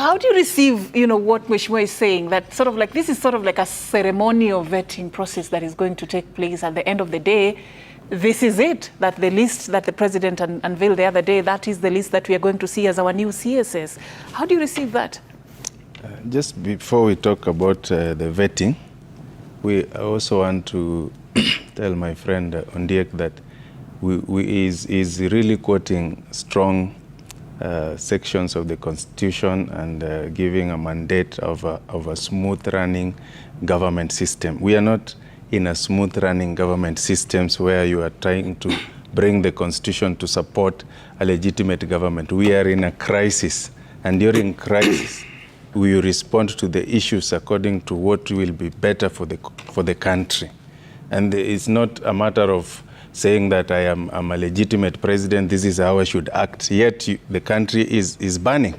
how do you receive, what Mheshimiwa is saying, that sort of like this is sort of like a ceremonial vetting process that is going to take place at the end of the day? This is it, that the list that the president unveiled the other day, that is the list that we are going to see as our new CSS. How do you receive that? Just before we talk about the vetting, I also want to tell my friend Ondiek that is really quoting strong sections of the Constitution and giving a mandate of a smooth-running government system. We are not in a smooth-running government systems where you are trying to bring the Constitution to support a legitimate government. We are in a crisis, and during crisis, we respond to the issues according to what will be better for the country. And it's not a matter of saying that I'm a legitimate president, this is how I should act, yet the country is burning.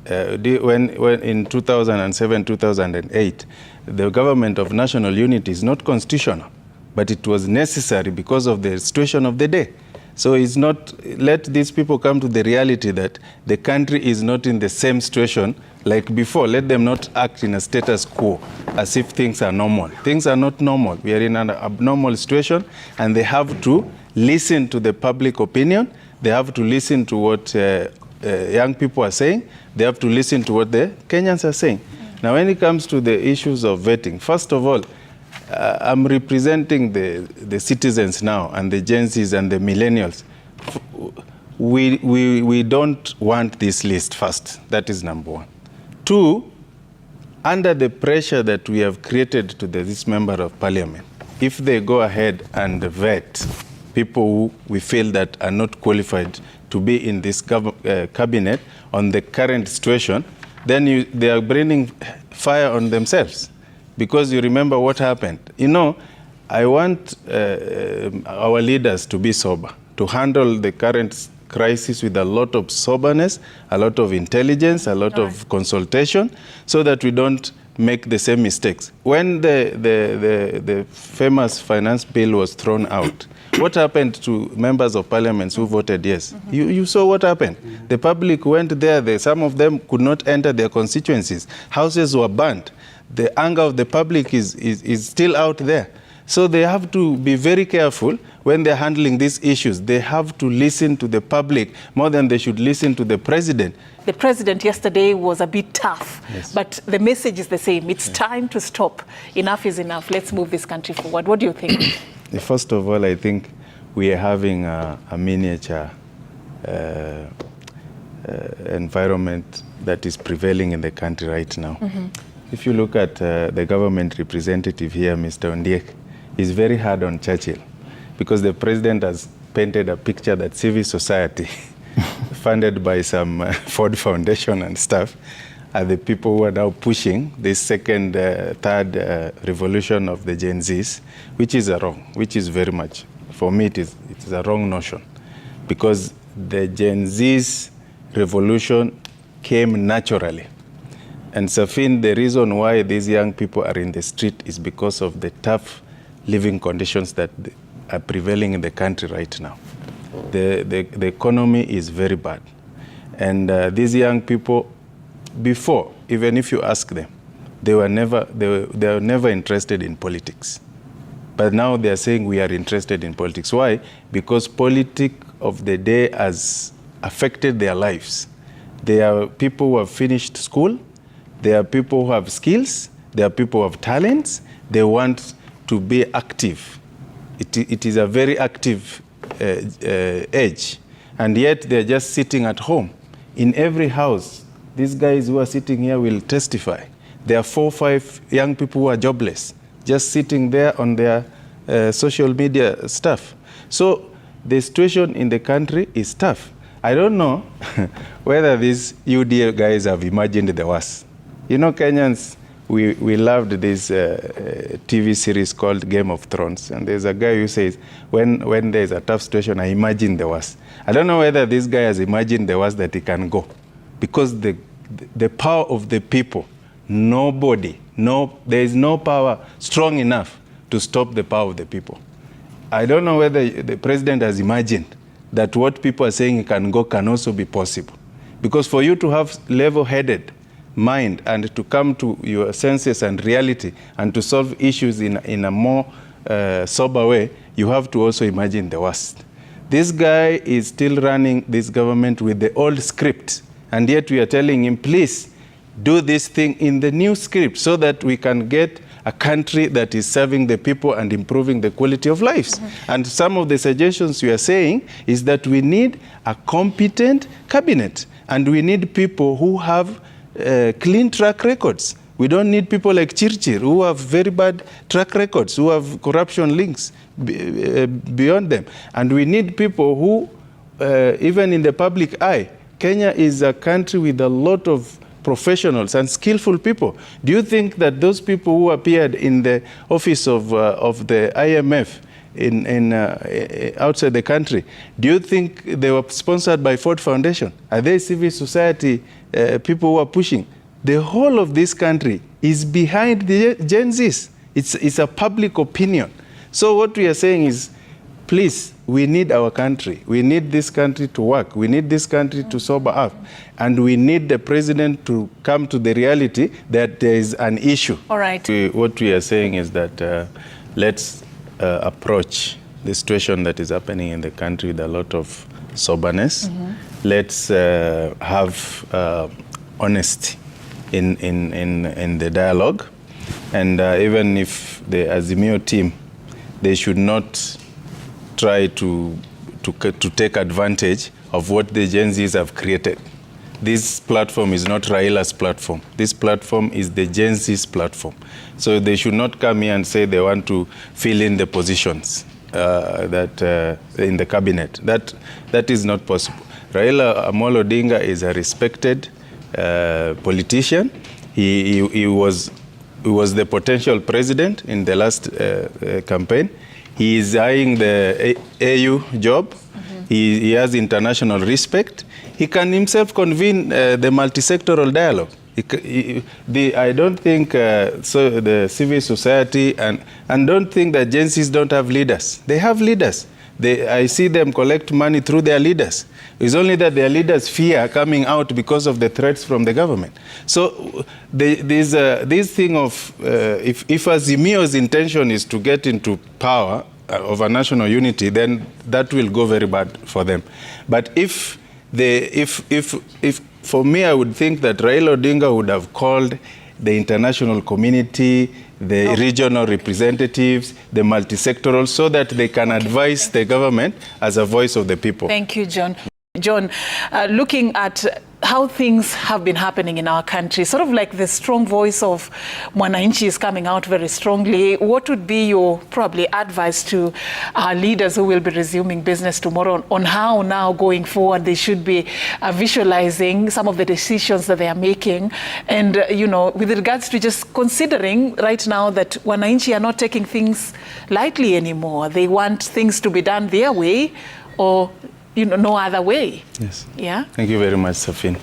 When in 2007, 2008, the government of national unity is not constitutional, but it was necessary because of the situation of the day. So it's not, let these people come to the reality that the country is not in the same situation like before. Let them not act in a status quo as if things are normal. Things are not normal. We are in an abnormal situation, and they have to listen to the public opinion. They have to listen to what young people are saying. They have to listen to what the Kenyans are saying. Now, when it comes to the issues of vetting, first of all, I'm representing the citizens now, and the Gen Zs and the millennials. We don't want this list first. That is number one. Two, under the pressure that we have created to this member of parliament, if they go ahead and vet people who we feel that are not qualified to be in this cabinet on the current situation, then they are bringing fire on themselves. Because you remember what happened. I want our leaders to be sober, to handle the current crisis with a lot of soberness, a lot of intelligence, a lot of consultation, so that we don't make the same mistakes. When the famous finance bill was thrown out, what happened to members of parliament who voted yes? You saw what happened. The public went there. Some of them could not enter their constituencies. Houses were burnt. The anger of the public is still out there. So they have to be very careful when they're handling these issues. They have to listen to the public more than they should listen to the president. The president yesterday was a bit tough, yes, but the message is the same. It's time to stop. Enough is enough. Let's move this country forward. What do you think? First of all, I think we are having a miniature environment that is prevailing in the country right now. If you look at the government representative here, Mr. Ondiek, is very hard on Churchill, because the president has painted a picture that civil society, funded by some Ford Foundation and stuff, are the people who are now pushing this second, third revolution of the Gen Zs, which is wrong, which is very much, for me, it is a wrong notion, because the Gen Zs revolution came naturally. And Safin, the reason why these young people are in the street is because of the tough living conditions that are prevailing in the country right now. The economy is very bad. And these young people, before, even if you ask them, they were never interested in politics. But now they are saying we are interested in politics. Why? Because politics of the day has affected their lives. They are people who have finished school. There are people who have skills. There are people who have talents. They want to be active. It is a very active age. And yet they're just sitting at home. In every house, these guys who are sitting here will testify. There are 4 or 5 young people who are jobless, just sitting there on their social media stuff. So the situation in the country is tough. I don't know whether these UDA guys have imagined the worst. Kenyans, we loved this TV series called Game of Thrones. And there's a guy who says, when there's a tough situation, I imagine the worst. I don't know whether this guy has imagined the worst that he can go. Because the power of the people, there is no power strong enough to stop the power of the people. I don't know whether the president has imagined that what people are saying can go can also be possible. Because for you to have level-headed mind and to come to your senses and reality and to solve issues in a more sober way, you have to also imagine the worst. This guy is still running this government with the old script, and yet we are telling him, please do this thing in the new script so that we can get a country that is serving the people and improving the quality of lives. And some of the suggestions we are saying is that we need a competent cabinet, and we need people who have clean track records. We don't need people like Chirchir who have very bad track records, who have corruption links beyond them. And we need people who, even in the public eye, Kenya is a country with a lot of professionals and skillful people. Do you think that those people who appeared in the office of the IMF outside the country, do you think they were sponsored by Ford Foundation? Are they civil society people who are pushing? The whole of this country is behind the Gen Zs. It's a public opinion. So what we are saying is, please, we need our country. We need this country to work. We need this country to sober up. And we need the president to come to the reality that there is an issue. All right. What we are saying is that let's approach the situation that is happening in the country with a lot of soberness. Let's have honesty in the dialogue. And even if the Azimio team, they should not try to take advantage of what the Gen Zs have created. This platform is not Raila's platform. This platform is the Gen Z's platform. So they should not come here and say they want to fill in the positions that in the cabinet. That is not possible. Raila Amolo Odinga is a respected politician. He was the potential president in the last campaign. He is eyeing the AU job. He has international respect. He can himself convene the multi-sectoral dialogue. I don't think so the civil society and don't think that Gen Zs don't have leaders. They have leaders. I see them collect money through their leaders. It's only that their leaders fear coming out because of the threats from the government. So this thing of if Azimio's intention is to get into power of a national unity, then that will go very bad for them. But if for me, I would think that Raila Odinga would have called the international community, the regional representatives, the multi-sectoral, so that they can advise the government as a voice of the people. Thank you, John. John, looking at how things have been happening in our country, sort of like the strong voice of Mwananchi is coming out very strongly. What would be your probably advice to our leaders who will be resuming business tomorrow on how now going forward they should be visualizing some of the decisions that they are making? And, you know, with regards to just considering right now that Mwananchi are not taking things lightly anymore. They want things to be done their way or no other way. Yes. Yeah. Thank you very much, Safin.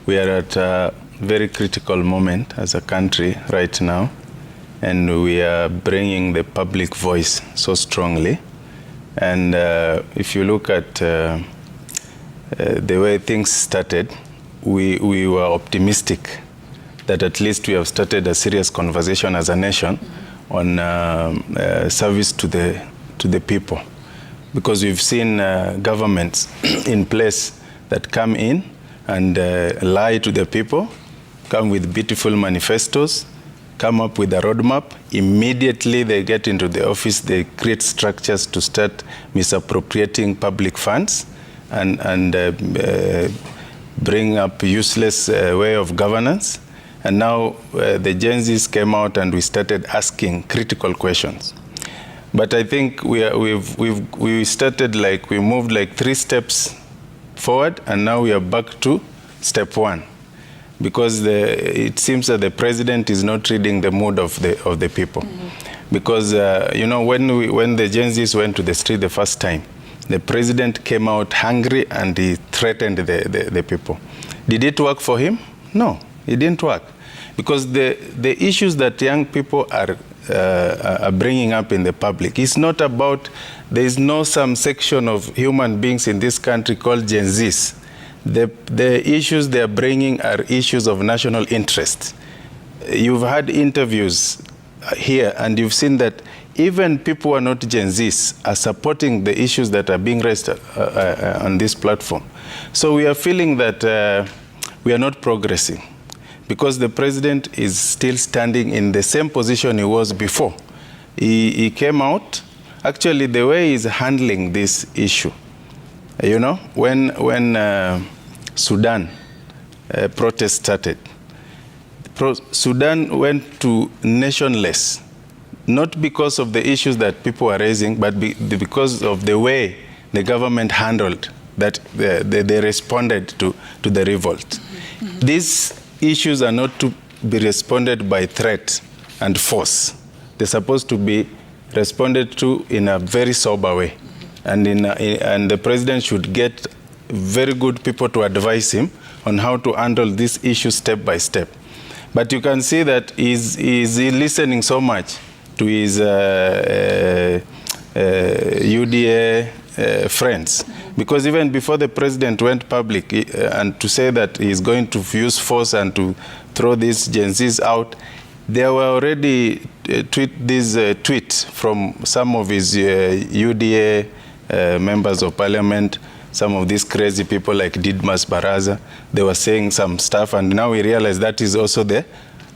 We are at a very critical moment as a country right now, and we are bringing the public voice so strongly. And if you look at the way things started, we were optimistic that at least we have started a serious conversation as a nation on service to the people. Because we've seen governments in place that come in and lie to the people, come with beautiful manifestos, come up with a roadmap. Immediately they get into the office, they create structures to start misappropriating public funds and bring up useless way of governance. And now the Gen Zs came out and we started asking critical questions. But I think we started we moved 3 steps forward, and now we are back to step 1, because it seems that the president is not reading the mood of the people. Because when the Gen Zs went to the street the first time, the president came out hungry and he threatened the people. Did it work for him? No, it didn't work, because the issues that young people are bringing up in the public. It's not about, there is no some section of human beings in this country called Gen Zs The issues they are bringing are issues of national interest. You've had interviews here, and you've seen that even people who are not Gen Zs are supporting the issues that are being raised on this platform. So we are feeling that we are not progressing because the president is still standing in the same position he was before. He came out, actually the way he's handling this issue, you know, when Sudan protest started, Sudan went to nationless, not because of the issues that people are raising, but because of the way the government handled that they responded to the revolt. These issues are not to be responded by threat and force. They're supposed to be responded to in a very sober way. And the president should get very good people to advise him on how to handle this issue step by step. But you can see that he's listening so much to his UDA friends. Because even before the president went public and to say that he's going to use force and to throw these Gen Zs out, there were already tweets from some of his UDA members of parliament, some of these crazy people like Didmas Baraza. They were saying some stuff, and now we realize that is also the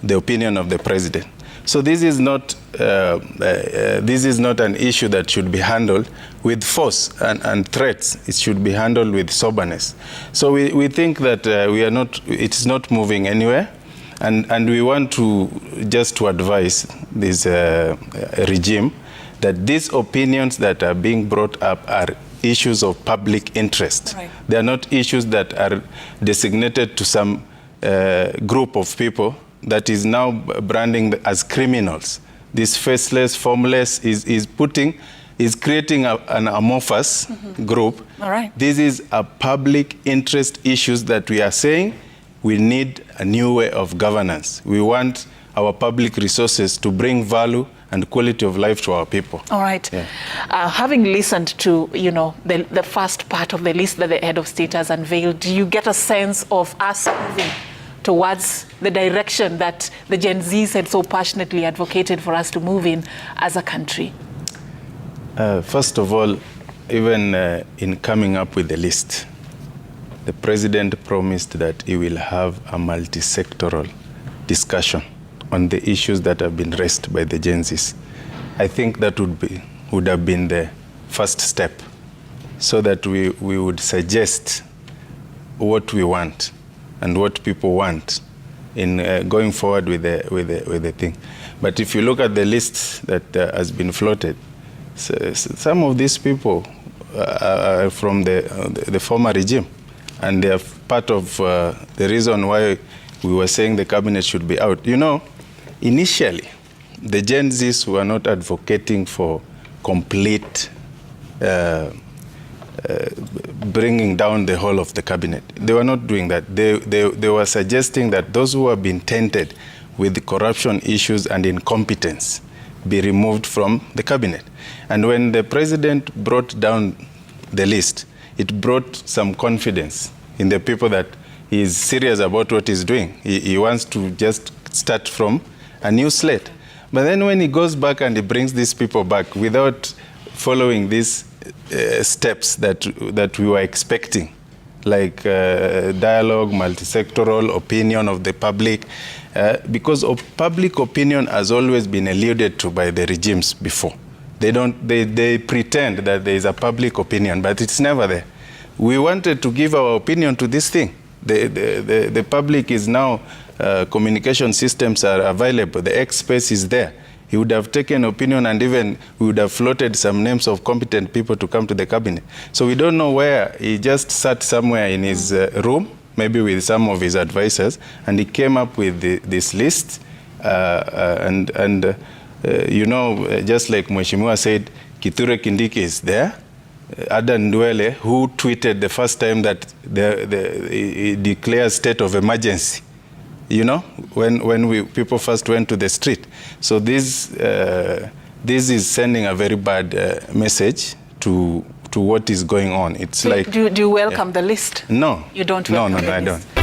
opinion of the president. So this is not an issue that should be handled with force and threats. It should be handled with soberness. So we think that it's not moving anywhere, and we want to advise this regime that these opinions that are being brought up are issues of public interest. Right. They are not issues that are designated to some group of people that is now branding as criminals. This faceless, formless is creating an amorphous group. All right. This is a public interest issues that we are saying we need a new way of governance. We want our public resources to bring value and quality of life to our people. All right. Yeah. Having listened to, the first part of the list that the head of state has unveiled, do you get a sense of us moving towards the direction that the Gen Zs had so passionately advocated for us to move in as a country? First of all, even in coming up with the list, the president promised that he will have a multi-sectoral discussion on the issues that have been raised by the Gen Zs. I think that would have been the first step, so that we would suggest what we want and what people want in going forward with the thing. But if you look at the list that has been floated, some of these people are from the former regime, and they are part of the reason why we were saying the cabinet should be out. Initially, the Gen Zs were not advocating for complete bringing down the whole of the cabinet. They were not doing that. They were suggesting that those who have been tainted with the corruption issues and incompetence be removed from the cabinet. And when the president brought down the list, it brought some confidence in the people that he is serious about what he's doing. He wants to just start from a new slate. But then when he goes back and he brings these people back without following these steps that we were expecting, like dialogue, multi-sectoral, opinion of the public, because of public opinion has always been eluded to by the regimes before. They pretend that there is a public opinion, but it's never there. We wanted to give our opinion to this thing. The public is now, communication systems are available, the X space is there. He would have taken opinion, and even we would have floated some names of competent people to come to the cabinet. So we don't know where. He just sat somewhere in his room, maybe with some of his advisors, and he came up with this list. Just like Mheshimiwa said, Kithure Kindiki is there. Adan Ndwele, who tweeted the first time that he declared state of emergency, when people first went to the street. So this is sending a very bad message to to what is going on. It's like... Do you welcome the list? No. You don't No, welcome no, the I list? don't.